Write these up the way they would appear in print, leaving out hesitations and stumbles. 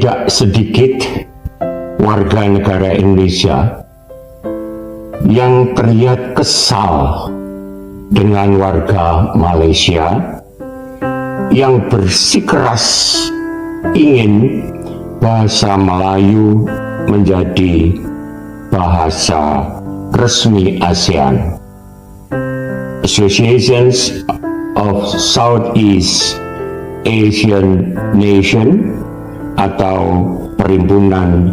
tidak sedikit warga negara Indonesia yang terlihat kesal dengan warga Malaysia yang bersikeras ingin bahasa Melayu menjadi bahasa resmi ASEAN. Associations of Southeast Asian Nation atau Perhimpunan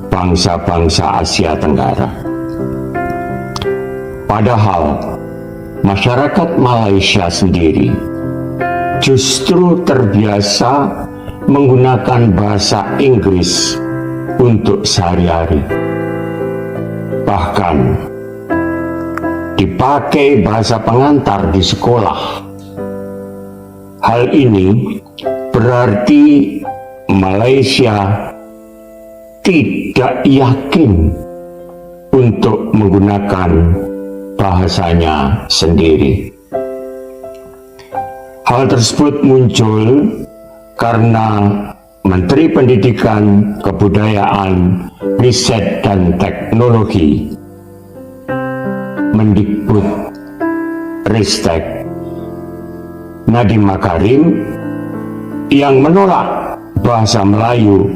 Bangsa-Bangsa Asia Tenggara. Padahal masyarakat Malaysia sendiri justru terbiasa menggunakan bahasa Inggris untuk sehari-hari. Bahkan dipakai bahasa pengantar di sekolah. Hal ini berarti Malaysia tidak yakin untuk menggunakan bahasanya sendiri. Hal tersebut muncul karena Menteri Pendidikan, Kebudayaan, Riset dan Teknologi Mendikbud Ristek Nadiem Makarim yang menolak bahasa Melayu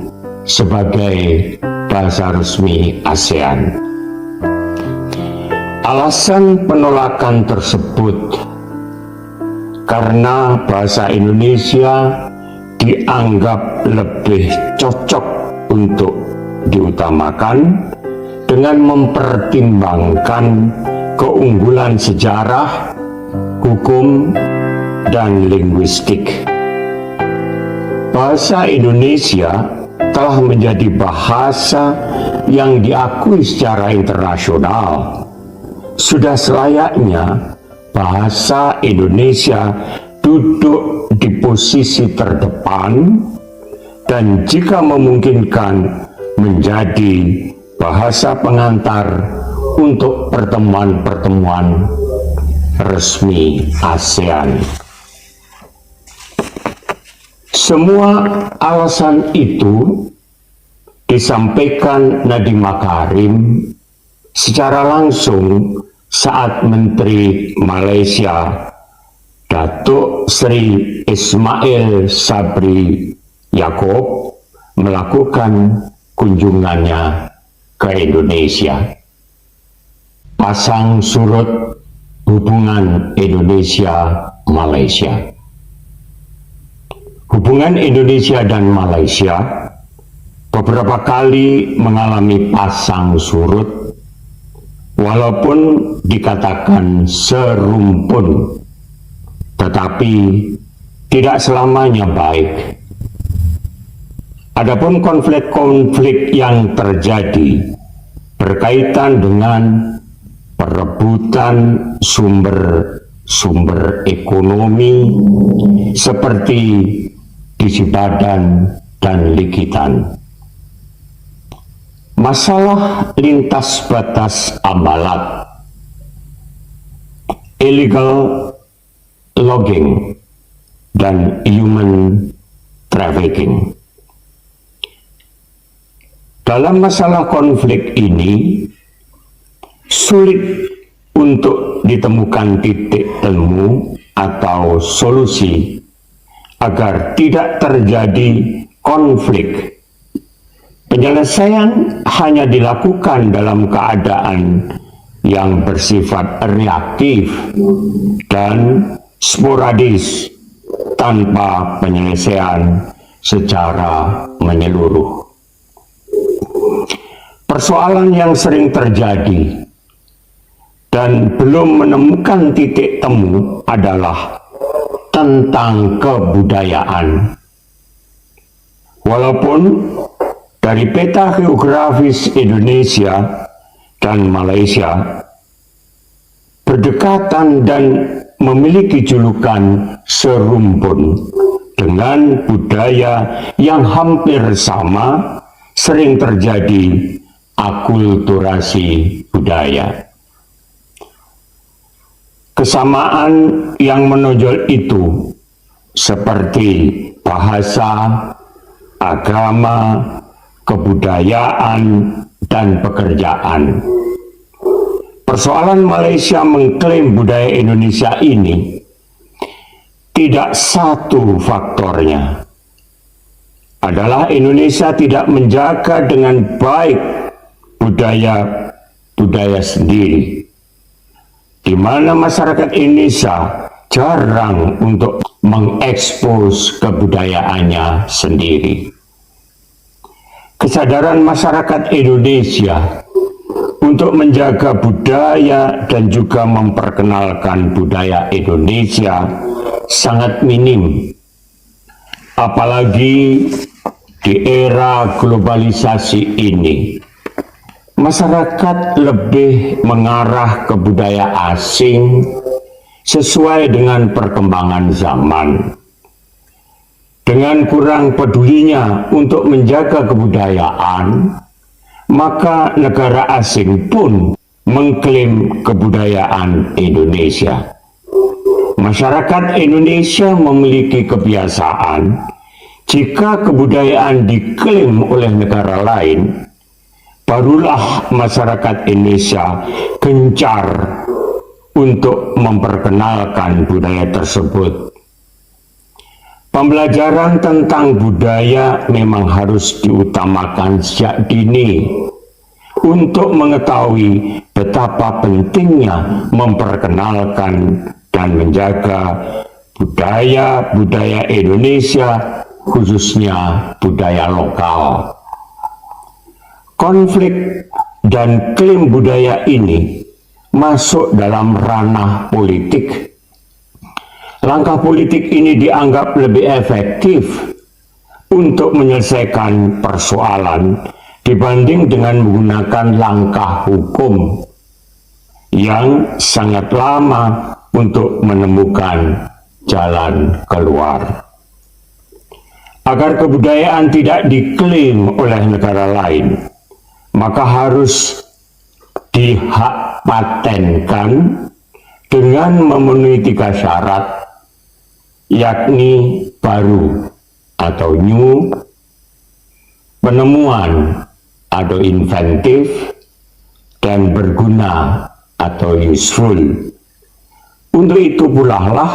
sebagai bahasa resmi ASEAN. Alasan penolakan tersebut karena bahasa Indonesia dianggap lebih cocok untuk diutamakan dengan mempertimbangkan keunggulan sejarah, hukum, dan linguistik. Bahasa Indonesia telah menjadi bahasa yang diakui secara internasional. Sudah selayaknya bahasa Indonesia duduk di posisi terdepan dan jika memungkinkan menjadi bahasa pengantar untuk pertemuan-pertemuan resmi ASEAN. Semua alasan itu disampaikan Nadiem Makarim secara langsung saat Menteri Malaysia Datuk Seri Ismail Sabri Yaakob melakukan kunjungannya ke Indonesia. Pasang surut hubungan Indonesia-Malaysia. Hubungan Indonesia dan Malaysia beberapa kali mengalami pasang surut, walaupun dikatakan serumpun, tetapi tidak selamanya baik. Adapun konflik-konflik yang terjadi berkaitan dengan perebutan sumber ekonomi seperti di Sibadan dan Likitan. Masalah lintas batas Ambalat, illegal logging, dan human trafficking. Dalam masalah konflik ini, sulit untuk ditemukan titik temu atau solusi agar tidak terjadi konflik. Penyelesaian hanya dilakukan dalam keadaan yang bersifat reaktif dan sporadis tanpa penyelesaian secara menyeluruh. Persoalan yang sering terjadi dan belum menemukan titik temu adalah tentang kebudayaan. Walaupun dari peta geografis Indonesia dan Malaysia berdekatan dan memiliki julukan serumpun dengan budaya yang hampir sama, sering terjadi akulturasi budaya. Kesamaan yang menonjol itu seperti bahasa, agama, kebudayaan, dan pekerjaan. Persoalan Malaysia mengklaim budaya Indonesia ini tidak satu faktornya adalah Indonesia tidak menjaga dengan baik budaya sendiri, di mana masyarakat Indonesia jarang untuk mengekspos kebudayaannya sendiri. Kesadaran masyarakat Indonesia untuk menjaga budaya dan juga memperkenalkan budaya Indonesia sangat minim, apalagi di era globalisasi ini. Masyarakat lebih mengarah ke budaya asing sesuai dengan perkembangan zaman. Dengan kurang pedulinya untuk menjaga kebudayaan, maka negara asing pun mengklaim kebudayaan Indonesia. Masyarakat Indonesia memiliki kebiasaan, jika kebudayaan diklaim oleh negara lain, barulah masyarakat Indonesia gencar untuk memperkenalkan budaya tersebut. Pembelajaran tentang budaya memang harus diutamakan sejak dini untuk mengetahui betapa pentingnya memperkenalkan dan menjaga budaya Indonesia, khususnya budaya lokal. Konflik dan klaim budaya ini masuk dalam ranah politik. Langkah politik ini dianggap lebih efektif untuk menyelesaikan persoalan dibanding dengan menggunakan langkah hukum yang sangat lama untuk menemukan jalan keluar. Agar kebudayaan tidak diklaim oleh negara lain, maka harus dipatenkan dengan memenuhi 3 syarat, yakni baru atau new, penemuan atau inventif, dan berguna atau useful. Untuk itu pula lah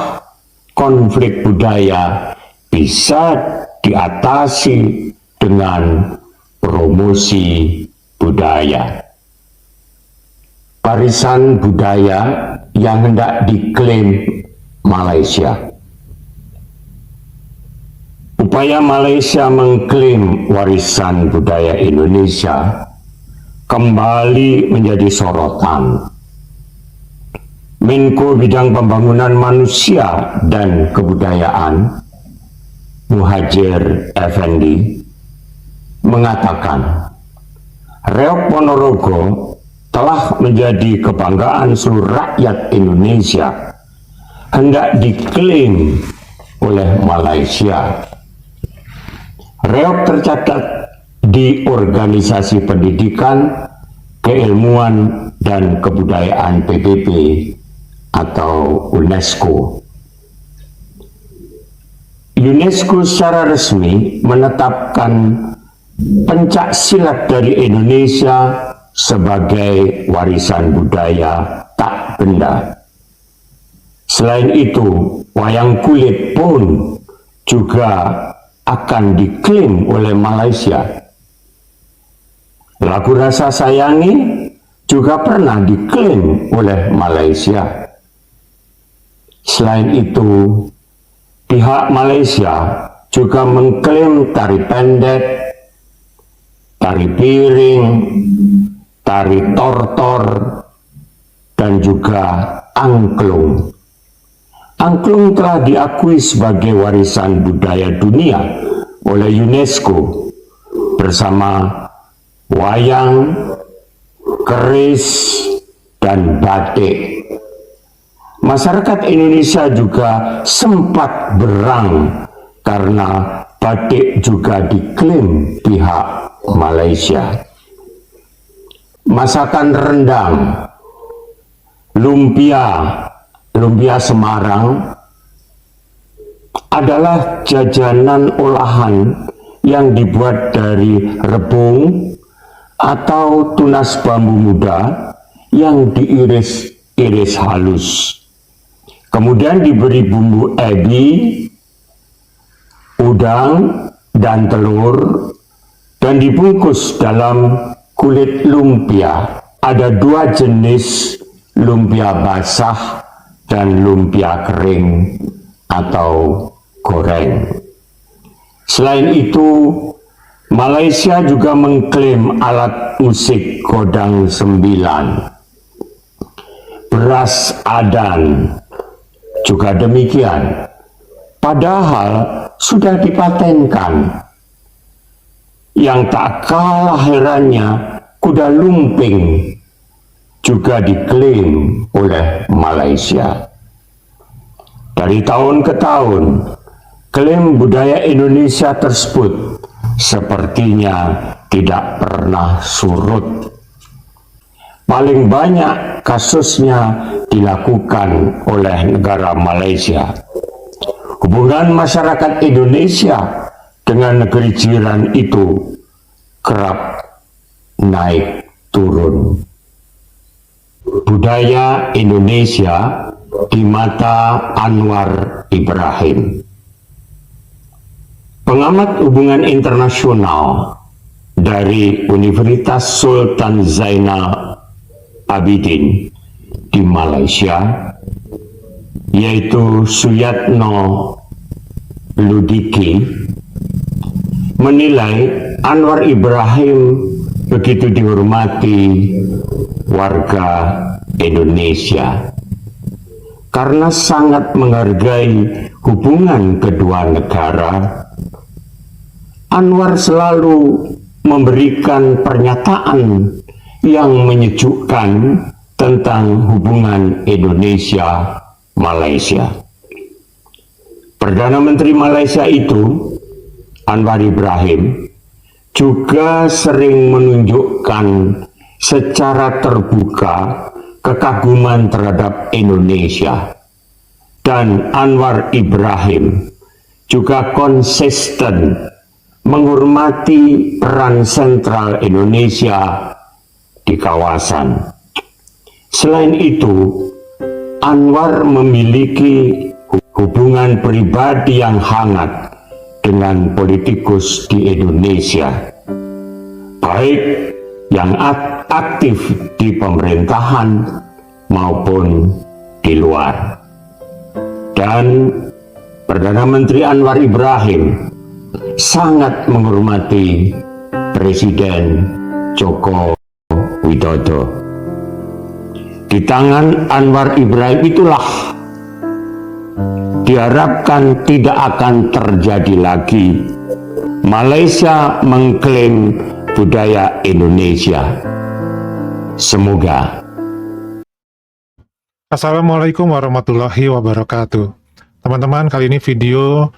konflik budaya bisa diatasi dengan promosi budaya. Warisan budaya yang hendak diklaim Malaysia. Upaya Malaysia mengklaim warisan budaya Indonesia kembali menjadi sorotan. Menko Bidang Pembangunan Manusia dan Kebudayaan, Muhadjir Effendi, mengatakan, Reok Ponorogo telah menjadi kebanggaan seluruh rakyat Indonesia, hendak diklaim oleh Malaysia. Reok tercatat di Organisasi Pendidikan, Keilmuan, dan Kebudayaan PBB atau UNESCO. UNESCO secara resmi menetapkan pencak silat dari Indonesia sebagai warisan budaya tak benda. Selain itu, wayang kulit pun juga akan diklaim oleh Malaysia. Lagu Rasa Sayangi juga pernah diklaim oleh Malaysia. Selain itu, pihak Malaysia juga mengklaim tari pendek, tari piring, tari tortor, dan juga angklung. Angklung telah diakui sebagai warisan budaya dunia oleh UNESCO bersama wayang, keris, dan batik. Masyarakat Indonesia juga sempat berang karena batik juga diklaim pihak Malaysia. Masakan rendang, lumpia Semarang adalah jajanan olahan yang dibuat dari rebung atau tunas bambu muda yang diiris-iris halus. Kemudian diberi bumbu ebi, udang, dan telur, dan dibungkus dalam kulit lumpia. Ada dua jenis lumpia basah dan lumpia kering atau goreng. Selain itu, Malaysia juga mengklaim alat musik Godang 9, beras adan juga demikian, padahal sudah dipatenkan. Yang tak kalah herannya, kuda lumping juga diklaim oleh Malaysia. Dari tahun ke tahun, klaim budaya Indonesia tersebut sepertinya tidak pernah surut. Paling banyak kasusnya dilakukan oleh negara Malaysia. Hubungan masyarakat Indonesia dengan negeri jiran itu kerap naik turun. Budaya Indonesia di mata Anwar Ibrahim. Pengamat hubungan internasional dari Universitas Sultan Zainal Abidin di Malaysia, yaitu Suyatno Ludiki, menilai Anwar Ibrahim begitu dihormati warga Indonesia karena sangat menghargai hubungan kedua negara. Anwar selalu memberikan pernyataan yang menyejukkan tentang hubungan Indonesia-Malaysia. Perdana Menteri Malaysia itu, Anwar Ibrahim, juga sering menunjukkan secara terbuka kekaguman terhadap Indonesia. Dan Anwar Ibrahim juga konsisten menghormati peran sentral Indonesia di kawasan. Selain itu, Anwar memiliki hubungan pribadi yang hangat dengan politikus di Indonesia, baik yang aktif di pemerintahan maupun di luar. Dan Perdana Menteri Anwar Ibrahim sangat menghormati Presiden Joko Widodo. Di tangan Anwar Ibrahim itulah diharapkan tidak akan terjadi lagi Malaysia mengklaim budaya Indonesia. Semoga. Assalamualaikum warahmatullahi wabarakatuh. Teman-teman, kali ini video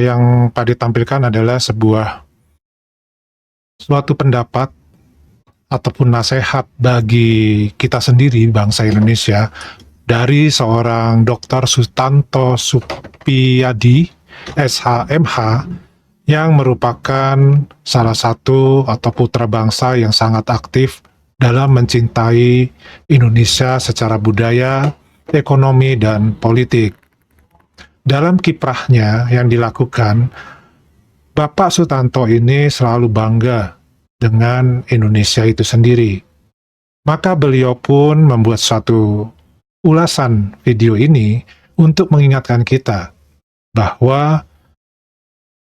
yang Pak ditampilkan adalah suatu pendapat ataupun nasihat bagi kita sendiri, bangsa Indonesia, dari seorang Dr. Sutanto Supiyadi, SHMH, yang merupakan salah satu atau putra bangsa yang sangat aktif dalam mencintai Indonesia secara budaya, ekonomi, dan politik. Dalam kiprahnya yang dilakukan, Bapak Sutanto ini selalu bangga dengan Indonesia itu sendiri. Maka beliau pun membuat suatu ulasan video ini untuk mengingatkan kita bahwa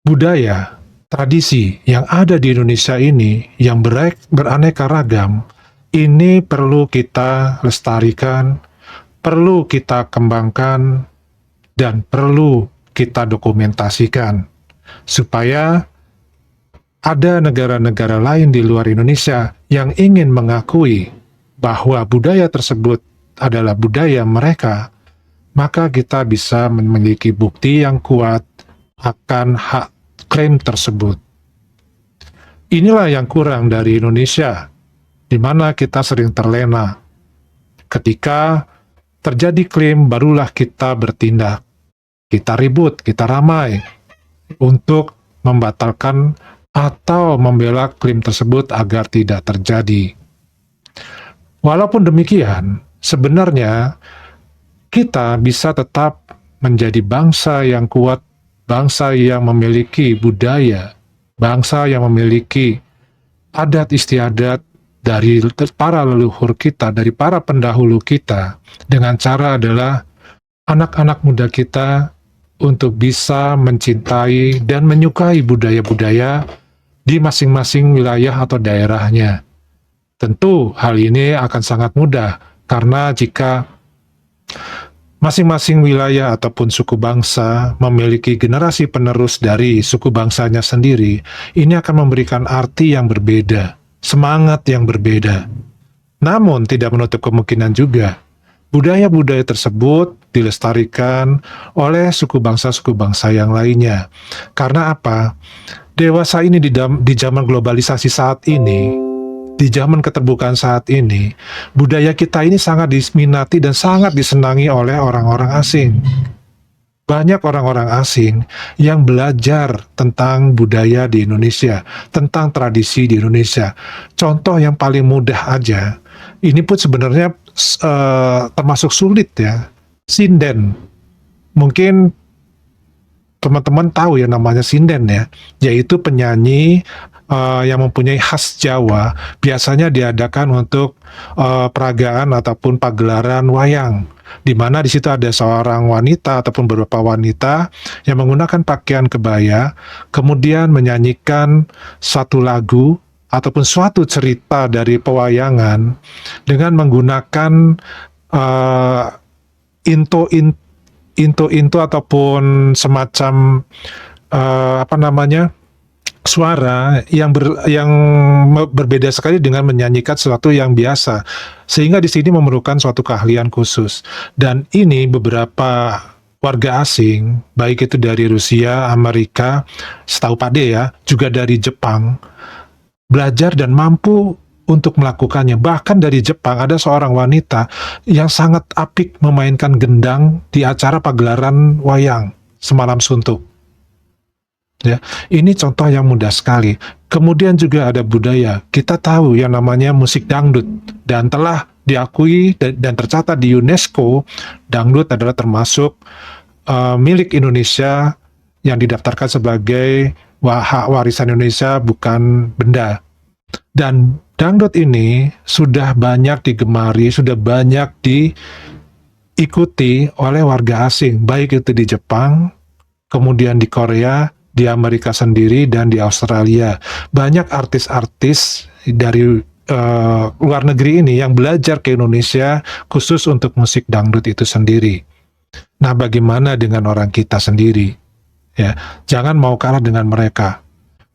budaya, tradisi yang ada di Indonesia ini yang beraneka ragam, ini perlu kita lestarikan, perlu kita kembangkan, dan perlu kita dokumentasikan, supaya ada negara-negara lain di luar Indonesia yang ingin mengakui bahwa budaya tersebut adalah budaya mereka, maka kita bisa memiliki bukti yang kuat akan hak klaim tersebut. Inilah yang kurang dari Indonesia, di mana kita sering terlena. Ketika terjadi klaim, barulah kita bertindak. Kita ribut, kita ramai untuk membatalkan atau membela klaim tersebut agar tidak terjadi. Walaupun demikian, sebenarnya kita bisa tetap menjadi bangsa yang kuat, bangsa yang memiliki budaya, bangsa yang memiliki adat istiadat dari para leluhur kita, dari para pendahulu kita, dengan cara adalah anak-anak muda kita untuk bisa mencintai dan menyukai budaya-budaya di masing-masing wilayah atau daerahnya. Tentu hal ini akan sangat mudah, karena jika masing-masing wilayah ataupun suku bangsa memiliki generasi penerus dari suku bangsanya sendiri, ini akan memberikan arti yang berbeda, semangat yang berbeda. Namun tidak menutup kemungkinan juga budaya-budaya tersebut dilestarikan oleh suku bangsa yang lainnya. Karena apa? Dewasa ini di zaman globalisasi saat ini, di zaman keterbukaan saat ini, budaya kita ini sangat diminati dan sangat disenangi oleh orang-orang asing. Banyak orang-orang asing yang belajar tentang budaya di Indonesia, tentang tradisi di Indonesia. Contoh yang paling mudah aja, ini pun sebenarnya termasuk sulit ya, sinden. Mungkin teman-teman tahu ya namanya sinden ya, yaitu penyanyi yang mempunyai khas Jawa, biasanya diadakan untuk peragaan ataupun pagelaran wayang, di mana di situ ada seorang wanita ataupun beberapa wanita yang menggunakan pakaian kebaya, kemudian menyanyikan satu lagu ataupun suatu cerita dari pewayangan dengan menggunakan into ataupun semacam suara yang berbeda sekali dengan menyanyikan sesuatu yang biasa, sehingga di sini memerlukan suatu keahlian khusus. Dan ini beberapa warga asing, baik itu dari Rusia, Amerika, setahu Pak D ya, juga dari Jepang, belajar dan mampu untuk melakukannya. Bahkan dari Jepang ada seorang wanita yang sangat apik memainkan gendang di acara pagelaran wayang Semalam Suntuk. Ya, ini contoh yang mudah sekali. Kemudian juga ada budaya. Kita tahu yang namanya musik dangdut, dan telah diakui dan tercatat di UNESCO, dangdut adalah termasuk milik Indonesia yang didaftarkan sebagai hak warisan Indonesia, bukan benda. Dan dangdut ini sudah banyak digemari, sudah banyak diikuti oleh warga asing, baik itu di Jepang, kemudian di Korea, di Amerika sendiri, dan di Australia. Banyak artis-artis dari luar negeri ini yang belajar ke Indonesia khusus untuk musik dangdut itu sendiri. Nah, bagaimana dengan orang kita sendiri? Ya, jangan mau kalah dengan mereka.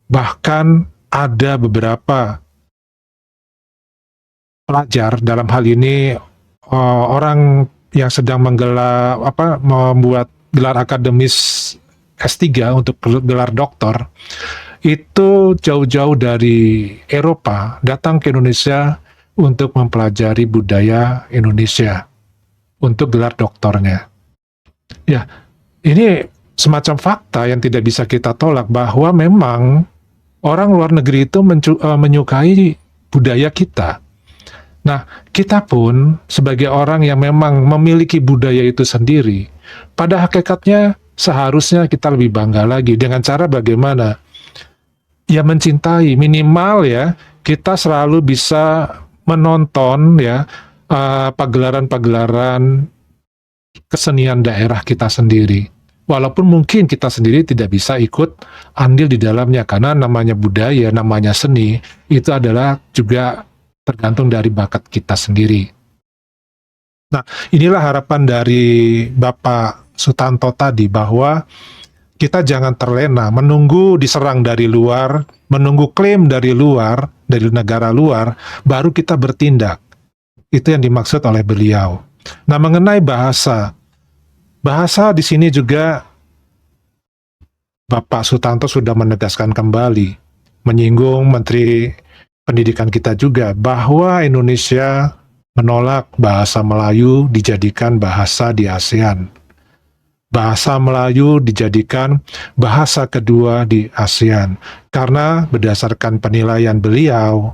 Bahkan ada beberapa pelajar, dalam hal ini orang yang sedang membuat gelar akademis S3 untuk gelar doktor, itu jauh-jauh dari Eropa datang ke Indonesia untuk mempelajari budaya Indonesia untuk gelar doktornya. Ya, ini semacam fakta yang tidak bisa kita tolak, bahwa memang orang luar negeri itu menyukai budaya kita. Nah, kita pun sebagai orang yang memang memiliki budaya itu sendiri, pada hakikatnya seharusnya kita lebih bangga lagi. Dengan cara bagaimana? Ya, mencintai. Minimal ya, kita selalu bisa menonton ya pagelaran-pagelaran kesenian daerah kita sendiri. Walaupun mungkin kita sendiri tidak bisa ikut andil di dalamnya, karena namanya budaya, namanya seni, itu adalah juga tergantung dari bakat kita sendiri. Nah, inilah harapan dari Bapak Sutanto tadi, bahwa kita jangan terlena menunggu diserang dari luar, menunggu klaim dari luar, dari negara luar, baru kita bertindak. Itu yang dimaksud oleh beliau. Nah, mengenai bahasa di sini juga Bapak Sutanto sudah menegaskan kembali, menyinggung Menteri Pendidikan kita juga, bahwa Indonesia menolak bahasa Melayu dijadikan bahasa di ASEAN. bahasa Melayu dijadikan bahasa kedua di ASEAN. Karena berdasarkan penilaian beliau,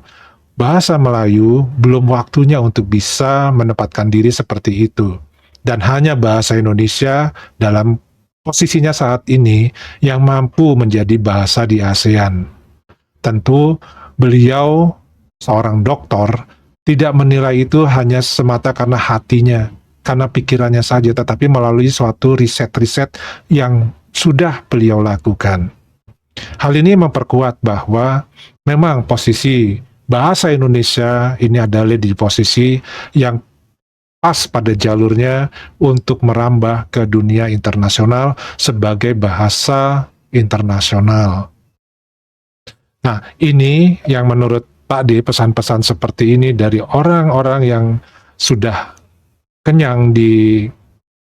bahasa Melayu belum waktunya untuk bisa menempatkan diri seperti itu. Dan hanya bahasa Indonesia dalam posisinya saat ini yang mampu menjadi bahasa di ASEAN. Tentu beliau seorang doktor tidak menilai itu hanya semata karena hatinya, karena pikirannya saja, tetapi melalui suatu riset-riset yang sudah beliau lakukan. Hal ini memperkuat bahwa memang posisi bahasa Indonesia ini adalah di posisi yang pas pada jalurnya untuk merambah ke dunia internasional sebagai bahasa internasional. Nah, ini yang menurut Pak D, pesan-pesan seperti ini dari orang-orang yang sudah kenyang di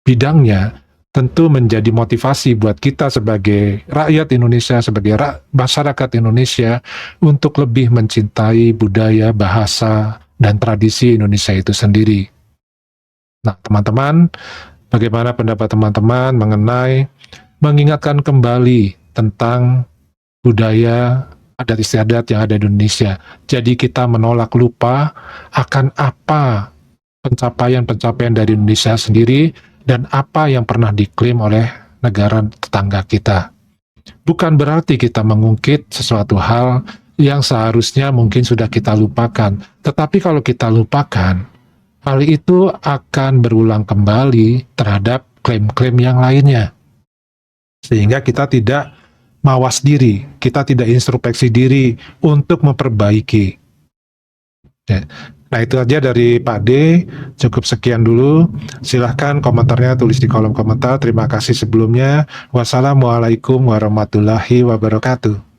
bidangnya, tentu menjadi motivasi buat kita sebagai rakyat Indonesia, sebagai masyarakat Indonesia untuk lebih mencintai budaya, bahasa, dan tradisi Indonesia itu sendiri. Nah, teman-teman, bagaimana pendapat teman-teman mengenai mengingatkan kembali tentang budaya adat istiadat yang ada di Indonesia? Jadi kita menolak lupa akan apa pencapaian-pencapaian dari Indonesia sendiri dan apa yang pernah diklaim oleh negara tetangga kita. Bukan berarti kita mengungkit sesuatu hal yang seharusnya mungkin sudah kita lupakan. Tetapi kalau kita lupakan, hal itu akan berulang kembali terhadap klaim-klaim yang lainnya. Sehingga kita tidak mawas diri, kita tidak introspeksi diri untuk memperbaiki. Ya. Nah, itu aja dari Pak D. Cukup sekian dulu. Silahkan komentarnya tulis di kolom komentar. Terima kasih sebelumnya. Wassalamualaikum warahmatullahi wabarakatuh.